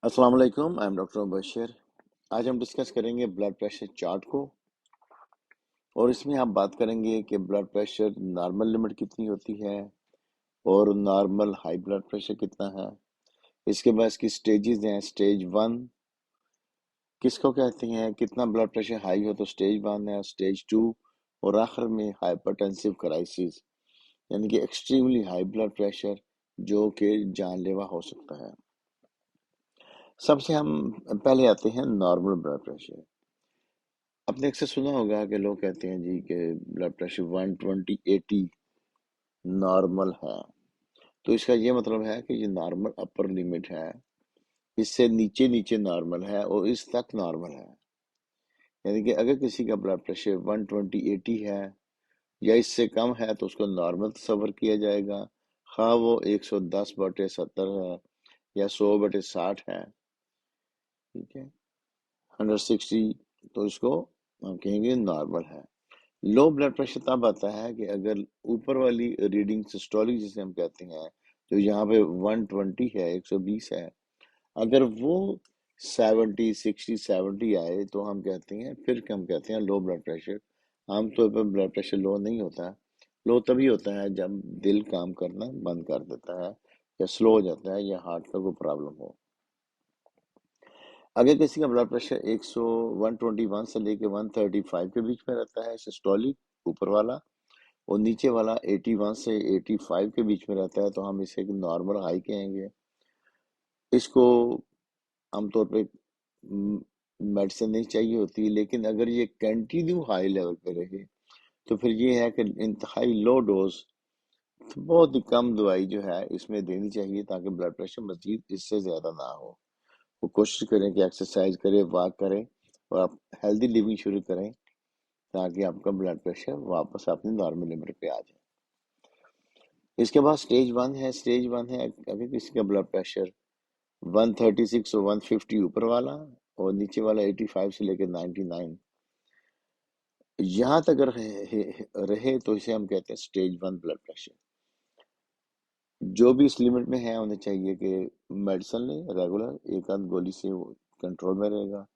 अस्सलाम वालेकुम, I am doctor Bashir. आज हम डिस्कस करेंगे ब्लड प्रेशर चार्ट को, और इसमें आप बात करेंगे कि ब्लड प्रेशर नॉर्मल लिमिट कितनी होती है और नॉर्मल हाई ब्लड प्रेशर कितना है। इसके बाद इसकी स्टेजेस हैं। स्टेज वन किसको कहते हैं, कितना ब्लड प्रेशर हाई हो तो स्टेज वन है, स्टेज टू, और आखिर में हाइपरटेंसिव क्राइसिस, यानी कि एक्सट्रीमली हाई ब्लड प्रेशर जो कि जानलेवा हो सकता है। सबसे हम पहले आते हैं नॉर्मल ब्लड प्रेशर। आपने अक्सर सुना होगा कि लोग कहते हैं जी कि ब्लड प्रेशर 120/80 नॉर्मल है। तो इसका ये मतलब है कि ये नॉर्मल अपर लिमिट है, इससे नीचे नीचे नॉर्मल है और इस तक नॉर्मल है। यानी कि अगर किसी का ब्लड प्रेशर 120/80 है या इससे कम है तो उसको नॉर्मल तस्वर किया जाएगा, खा वो 110/70 है या 100/60 है। ठीक है, 160, तो इसको हम कहेंगे नॉर्मल है। लो ब्लड प्रेशर तब आता है कि अगर ऊपर वाली रीडिंग सिस्टोलिक जिसे हम कहते हैं, जो यहाँ पे 120 है, 120 है, अगर वो 70, 60, 70 आए तो हम कहते हैं, फिर हम कहते हैं लो ब्लड प्रेशर। आमतौर पर ब्लड प्रेशर लो नहीं होता। लो तभी होता है जब दिल काम करना बंद कर देता है या स्लो हो जाता है या हार्ट का कोई प्रॉब्लम हो। अगर किसी का ब्लड प्रेशर 121 से लेके 135 के बीच में रहता है, सिस्टोलिक ऊपर वाला, और नीचे वाला 81 से 85 के बीच में रहता है, तो हम इसे नॉर्मल हाई कहेंगे। इसको आमतौर पे मेडिसिन नहीं चाहिए होती, लेकिन अगर ये कंटिन्यू हाई लेवल पे रहे तो फिर ये है कि इंतहाई लो डोज, बहुत ही कम दवाई जो है इसमें देनी चाहिए ताकि ब्लड प्रेशर मजीद इससे ज़्यादा ना हो। वो कोशिश करें कि एक्सरसाइज करें, वॉक करें और आप हेल्दी लिविंग शुरू करें ताकि आपका ब्लड प्रेशर वापस अपनी नॉर्मल लिमिट पे आ जाए। इसके बाद स्टेज वन है। स्टेज वन है अगर किसी का ब्लड प्रेशर 136 और 150 ऊपर वाला और नीचे वाला 85 से लेकर 99 यहाँ तक रहे तो इसे हम कहते हैं स्टेज वन ब्लड प्रेशर। जो भी इस लिमिट में है उन्हें चाहिए कि मेडिसिन लें रेगुलर, एक आध गोली से वो कंट्रोल में रहेगा।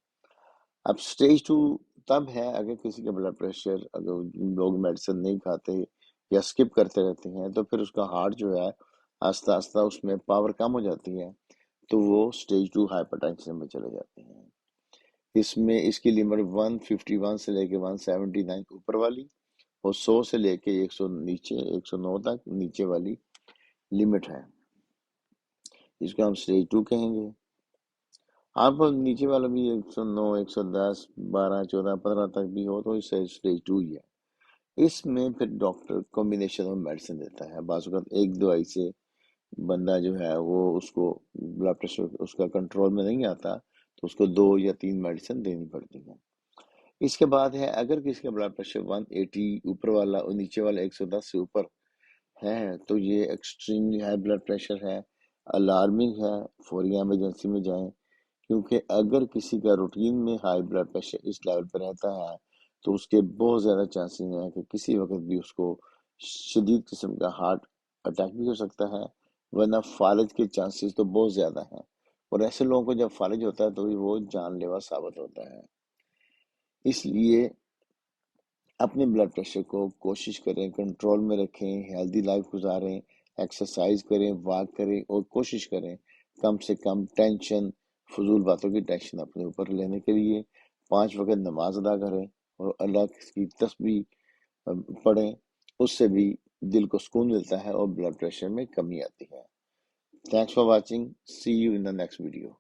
अब स्टेज टू तब है अगर किसी का ब्लड प्रेशर, अगर लोग मेडिसिन नहीं खाते या स्किप करते रहते हैं, तो फिर उसका हार्ट जो है आस्ता आस्ता उसमें पावर कम हो जाती है, तो वो स्टेज टू हाइपरटेंशन में चले जाते हैं। इसमें इसकी लिमिट 151 से लेके 179 ऊपर वाली और 100 से लेके 100 नीचे 109 तक नीचे वाली लिमिट है। इसको हम स्टेज टू कहेंगे। आप नीचे वाला भी 109, 110, 12, 14, 15 तक भी हो तो इसे स्टेज टू ही है। इसमें फिर डॉक्टर कॉम्बिनेशन ऑफ मेडिसिन देता है। बाज़ वक़्त एक दवाई से बंदा जो है वो उसको ब्लड प्रेशर उसका कंट्रोल में नहीं आता, तो उसको 2 या 3 मेडिसिन देनी पड़ती है। इसके बाद है अगर किसी का ब्लड प्रेशर 180 ऊपर वाला और नीचे वाला 110 से ऊपर है तो ये एक्सट्रीमली हाई ब्लड प्रेशर है, अलार्मिंग है, फौरी इमरजेंसी में जाएं। क्योंकि अगर किसी का रूटीन में हाई ब्लड प्रेशर इस लेवल पर रहता है तो उसके बहुत ज़्यादा चांसेस हैं कि किसी वक्त भी उसको शदीद किस्म का हार्ट अटैक भी हो सकता है, वरना फालिज के चांसेस तो बहुत ज़्यादा हैं। और ऐसे लोगों को जब फालिज होता है तो वो जानलेवा साबित होता है। इसलिए अपने ब्लड प्रेशर को कोशिश करें कंट्रोल में रखें, हेल्दी लाइफ गुजारें, एक्सरसाइज करें, वॉक करें और कोशिश करें कम से कम टेंशन, फजूल बातों की टेंशन अपने ऊपर लेने के लिए 5 वक्त नमाज अदा करें और अल्लाह की तस्बीह पढ़ें। उससे भी दिल को सुकून मिलता है और ब्लड प्रेशर में कमी आती है। Thanks for watching, see you in the next video.